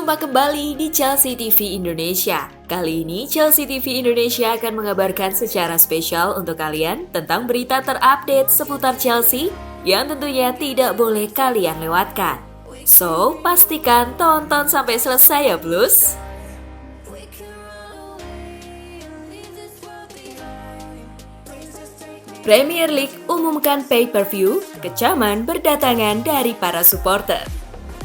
Berjumpa kembali di Chelsea TV Indonesia. Kali ini Chelsea TV Indonesia akan mengabarkan secara spesial untuk kalian tentang berita terupdate seputar Chelsea yang tentunya tidak boleh kalian lewatkan. So, pastikan tonton sampai selesai ya Blues. Premier League umumkan pay-per-view, kecaman berdatangan dari para supporter.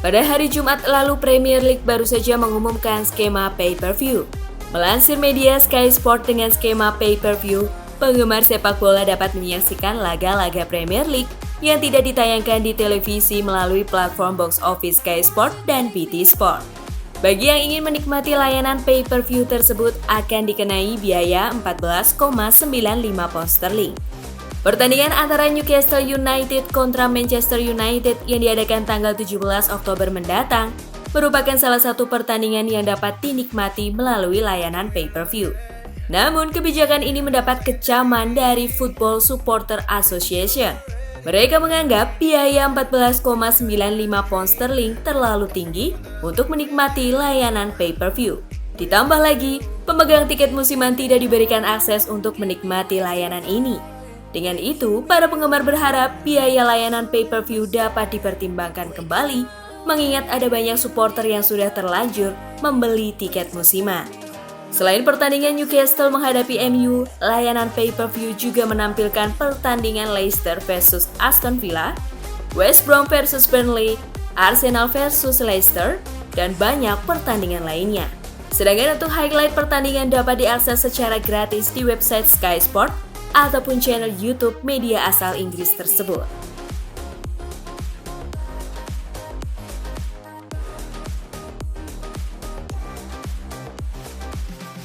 Pada hari Jumat lalu, Premier League baru saja mengumumkan skema pay-per-view. Melansir media Sky Sport, dengan skema pay-per-view, penggemar sepak bola dapat menyaksikan laga-laga Premier League yang tidak ditayangkan di televisi melalui platform box office Sky Sport dan BT Sport. Bagi yang ingin menikmati layanan pay-per-view tersebut akan dikenai biaya 14,95 pound sterling. Pertandingan antara Newcastle United kontra Manchester United yang diadakan tanggal 17 Oktober mendatang merupakan salah satu pertandingan yang dapat dinikmati melalui layanan pay-per-view. Namun, kebijakan ini mendapat kecaman dari Football Supporter Association. Mereka menganggap biaya 14,95 pound sterling terlalu tinggi untuk menikmati layanan pay-per-view. Ditambah lagi, pemegang tiket musiman tidak diberikan akses untuk menikmati layanan ini. Dengan itu, para penggemar berharap biaya layanan pay-per-view dapat dipertimbangkan kembali, mengingat ada banyak supporter yang sudah terlanjur membeli tiket musiman. Selain pertandingan Newcastle menghadapi MU, layanan pay-per-view juga menampilkan pertandingan Leicester versus Aston Villa, West Brom versus Burnley, Arsenal versus Leicester, dan banyak pertandingan lainnya. Sedangkan untuk highlight pertandingan dapat diakses secara gratis di website Sky Sport ataupun channel YouTube media asal Inggris tersebut.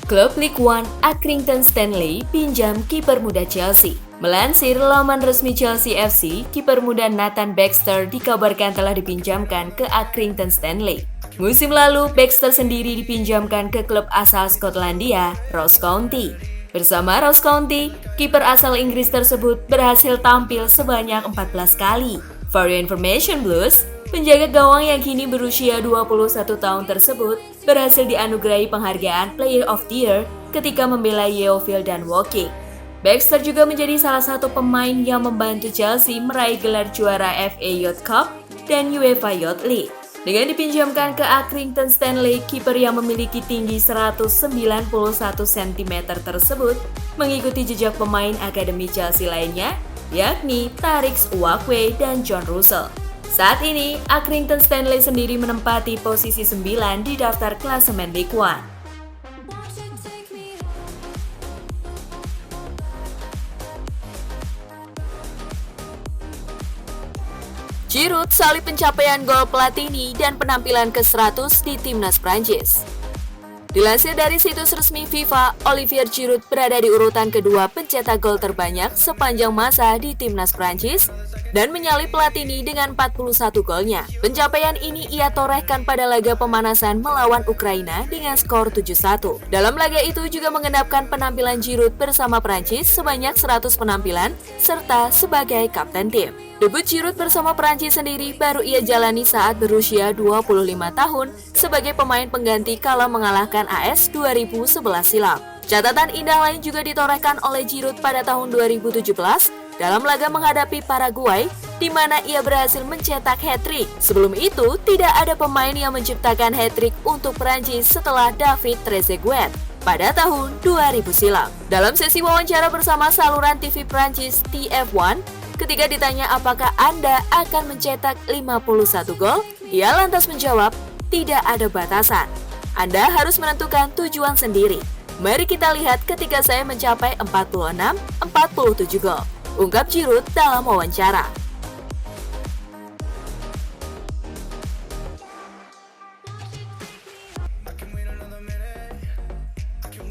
Klub League One Accrington Stanley pinjam kiper muda Chelsea. Melansir laman resmi Chelsea FC, kiper muda Nathan Baxter dikabarkan telah dipinjamkan ke Accrington Stanley. Musim lalu, Baxter sendiri dipinjamkan ke klub asal Skotlandia, Ross County. Bersama Ross County, kiper asal Inggris tersebut berhasil tampil sebanyak 14 kali. For your information Blues, penjaga gawang yang kini berusia 21 tahun tersebut berhasil dianugerahi penghargaan Player of the Year ketika membela Yeovil dan Woking. Baxter juga menjadi salah satu pemain yang membantu Chelsea meraih gelar juara FA Youth Cup dan UEFA Youth League. Dengan dipinjamkan ke Accrington Stanley, kiper yang memiliki tinggi 191 cm tersebut mengikuti jejak pemain akademi Chelsea lainnya, yakni Tariq Uwakwe dan John Russell. Saat ini, Accrington Stanley sendiri menempati posisi 9 di daftar klasemen League One. Giroud salib pencapaian gol Platini dan penampilan ke-100 di timnas Prancis. Dilansir dari situs resmi FIFA, Olivier Giroud berada di urutan kedua pencetak gol terbanyak sepanjang masa di timnas Prancis dan menyalip Platini dengan 41 golnya. Pencapaian ini ia torehkan pada laga pemanasan melawan Ukraina dengan skor 7-1. Dalam laga itu juga mengenapkan penampilan Giroud bersama Prancis sebanyak 100 penampilan serta sebagai kapten tim. Debut Giroud bersama Prancis sendiri baru ia jalani saat berusia 25 tahun sebagai pemain pengganti kala mengalahkan AS 2011 silam. Catatan indah lain juga ditorehkan oleh Giroud pada tahun 2017 dalam laga menghadapi Paraguay, di mana ia berhasil mencetak hat-trick. Sebelum itu, tidak ada pemain yang menciptakan hat-trick untuk Prancis setelah David Trezeguet pada tahun 2000 silam. Dalam sesi wawancara bersama saluran TV Prancis TF1, ketika ditanya apakah Anda akan mencetak 51 gol, ia lantas menjawab, tidak ada batasan. Anda harus menentukan tujuan sendiri. Mari kita lihat ketika saya mencapai 46-47 gol, ungkap Giroud dalam wawancara.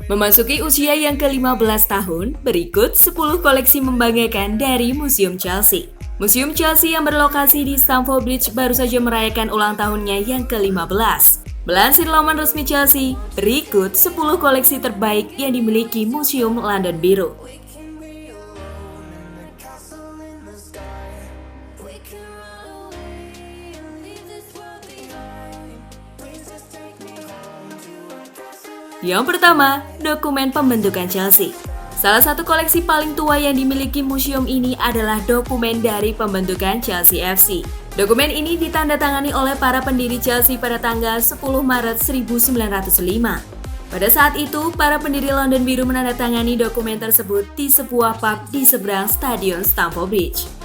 Memasuki usia yang ke-15 tahun, berikut 10 koleksi membanggakan dari Museum Chelsea. Museum Chelsea yang berlokasi di Stamford Bridge baru saja merayakan ulang tahunnya yang ke-15. Melansir laman resmi Chelsea, berikut 10 koleksi terbaik yang dimiliki Museum London Borough. Yang pertama, dokumen pembentukan Chelsea. Salah satu koleksi paling tua yang dimiliki museum ini adalah dokumen dari pembentukan Chelsea FC. Dokumen ini ditandatangani oleh para pendiri Chelsea pada tanggal 10 Maret 1905. Pada saat itu, para pendiri London Biru menandatangani dokumen tersebut di sebuah pub di seberang Stadion Stamford Bridge.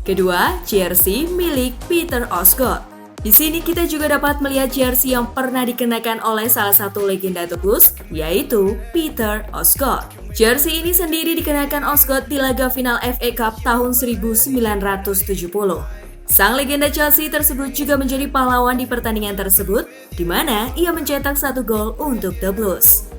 Kedua, jersey milik Peter Osgood. Di sini kita juga dapat melihat jersey yang pernah dikenakan oleh salah satu legenda The Blues, yaitu Peter Osgood. Jersey ini sendiri dikenakan Osgood di laga final FA Cup tahun 1970. Sang legenda Chelsea tersebut juga menjadi pahlawan di pertandingan tersebut, di mana ia mencetak 1 gol untuk The Blues.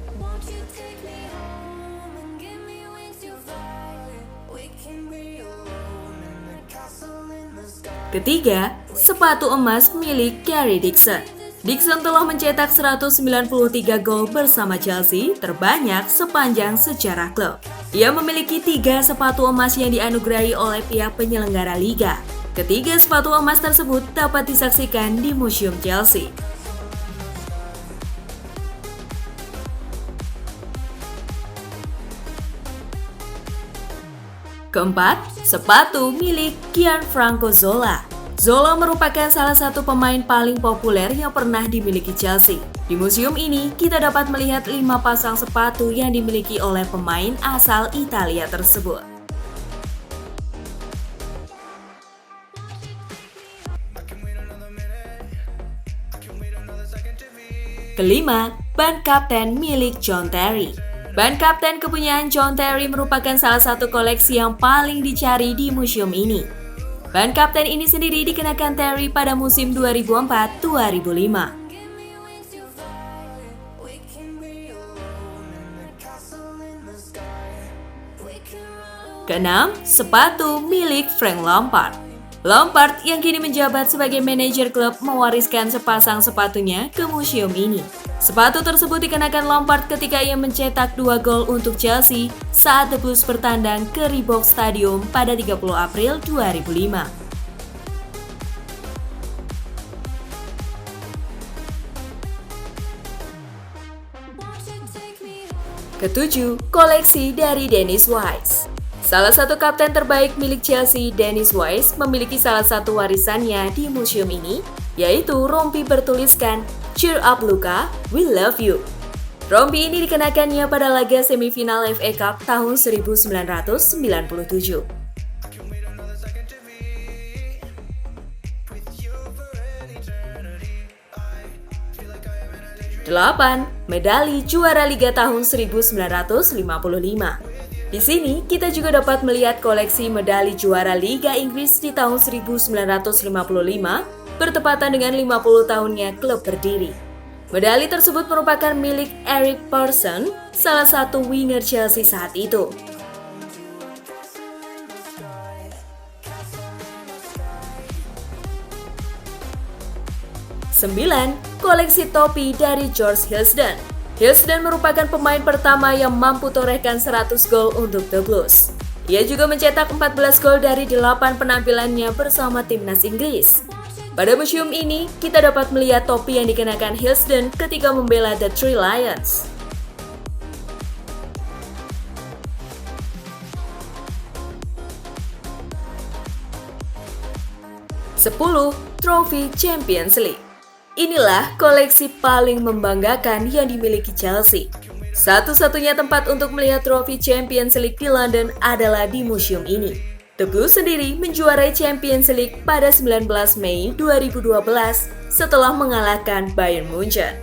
Ketiga, sepatu emas milik Gary Dixon. Dixon telah mencetak 193 gol bersama Chelsea, terbanyak sepanjang sejarah klub. Ia memiliki 3 sepatu emas yang dianugerahi oleh pihak penyelenggara liga. Ketiga sepatu emas tersebut dapat disaksikan di Museum Chelsea. Keempat, sepatu milik Gianfranco Zola. Zola merupakan salah satu pemain paling populer yang pernah dimiliki Chelsea. Di museum ini, kita dapat melihat 5 pasang sepatu yang dimiliki oleh pemain asal Italia tersebut. Kelima, ban kapten milik John Terry. Ban kapten kepunyaan John Terry merupakan salah satu koleksi yang paling dicari di museum ini. Ban kapten ini sendiri dikenakan Terry pada musim 2004-2005. Keenam, sepatu milik Frank Lampard. Lampard yang kini menjabat sebagai manajer klub mewariskan sepasang sepatunya ke museum ini. Sepatu tersebut dikenakan Lampard ketika ia mencetak 2 gol untuk Chelsea saat The Blues bertandang ke Reebok Stadium pada 30 April 2005. Ketujuh, koleksi dari Dennis Wise. Salah satu kapten terbaik milik Chelsea, Dennis Wise, memiliki salah satu warisannya di museum ini, yaitu rompi bertuliskan "Cheer up Luka, we love you". Rompi ini dikenakannya pada laga semifinal FA Cup tahun 1997. 8. Medali juara Liga tahun 1955. Di sini, kita juga dapat melihat koleksi medali juara Liga Inggris di tahun 1955 bertepatan dengan 50 tahunnya klub berdiri. Medali tersebut merupakan milik Eric Persson, salah satu winger Chelsea saat itu. 9. Koleksi topi dari George Hillsden. Hillsden merupakan pemain pertama yang mampu torehkan 100 gol untuk The Blues. Ia juga mencetak 14 gol dari 8 penampilannya bersama timnas Inggris. Pada museum ini, kita dapat melihat topi yang dikenakan Hillsden ketika membela The Three Lions. 10. Trofi Champions League. Inilah koleksi paling membanggakan yang dimiliki Chelsea. Satu-satunya tempat untuk melihat trofi Champions League di London adalah di museum ini. The Blues sendiri menjuarai Champions League pada 19 Mei 2012 setelah mengalahkan Bayern Munchen.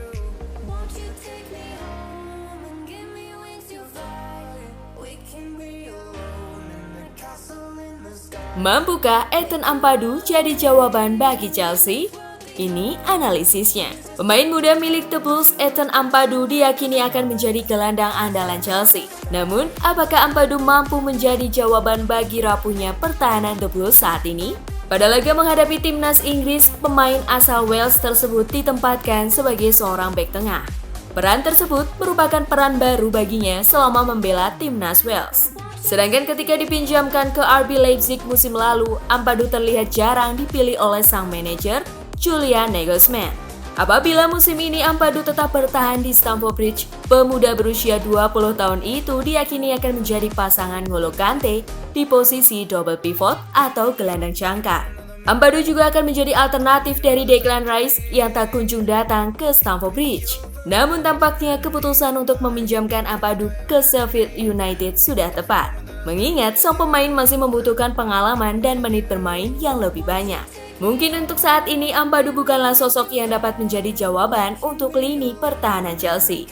Mampukah Ethan Ampadu jadi jawaban bagi Chelsea? Ini analisisnya. Pemain muda milik The Blues, Ethan Ampadu, diyakini akan menjadi gelandang andalan Chelsea. Namun, apakah Ampadu mampu menjadi jawaban bagi rapuhnya pertahanan The Blues saat ini? Pada laga menghadapi timnas Inggris, pemain asal Wales tersebut ditempatkan sebagai seorang bek tengah. Peran tersebut merupakan peran baru baginya selama membela timnas Wales. Sedangkan ketika dipinjamkan ke RB Leipzig musim lalu, Ampadu terlihat jarang dipilih oleh sang manajer, Julian Nagelsmann. Apabila musim ini Ampadu tetap bertahan di Stamford Bridge, pemuda berusia 20 tahun itu diyakini akan menjadi pasangan N'Golo Kante di posisi double pivot atau gelandang cangkar. Ampadu juga akan menjadi alternatif dari Declan Rice yang tak kunjung datang ke Stamford Bridge. Namun tampaknya keputusan untuk meminjamkan Ampadu ke Sheffield United sudah tepat, mengingat sang pemain masih membutuhkan pengalaman dan menit bermain yang lebih banyak. Mungkin untuk saat ini Ampadu bukanlah sosok yang dapat menjadi jawaban untuk lini pertahanan Chelsea.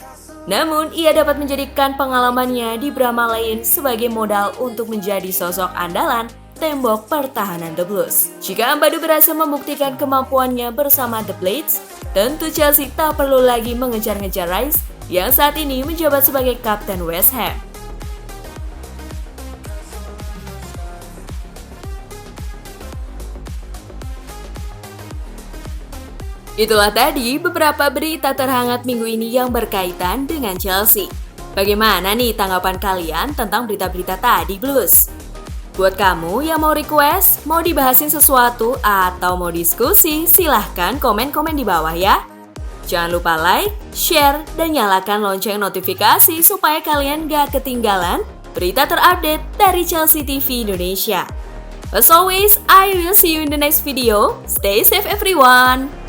Namun ia dapat menjadikan pengalamannya di Bramall Lane sebagai modal untuk menjadi sosok andalan tembok pertahanan The Blues. Jika Ampadu berhasil membuktikan kemampuannya bersama The Blades, tentu Chelsea tak perlu lagi mengejar-ngejar Rice yang saat ini menjabat sebagai kapten West Ham. Itulah tadi beberapa berita terhangat minggu ini yang berkaitan dengan Chelsea. Bagaimana nih tanggapan kalian tentang berita-berita tadi, Blues? Buat kamu yang mau request, mau dibahasin sesuatu, atau mau diskusi, silahkan komen-komen di bawah ya. Jangan lupa like, share, dan nyalakan lonceng notifikasi supaya kalian gak ketinggalan berita terupdate dari Chelsea TV Indonesia. As always, I will see you in the next video. Stay safe everyone!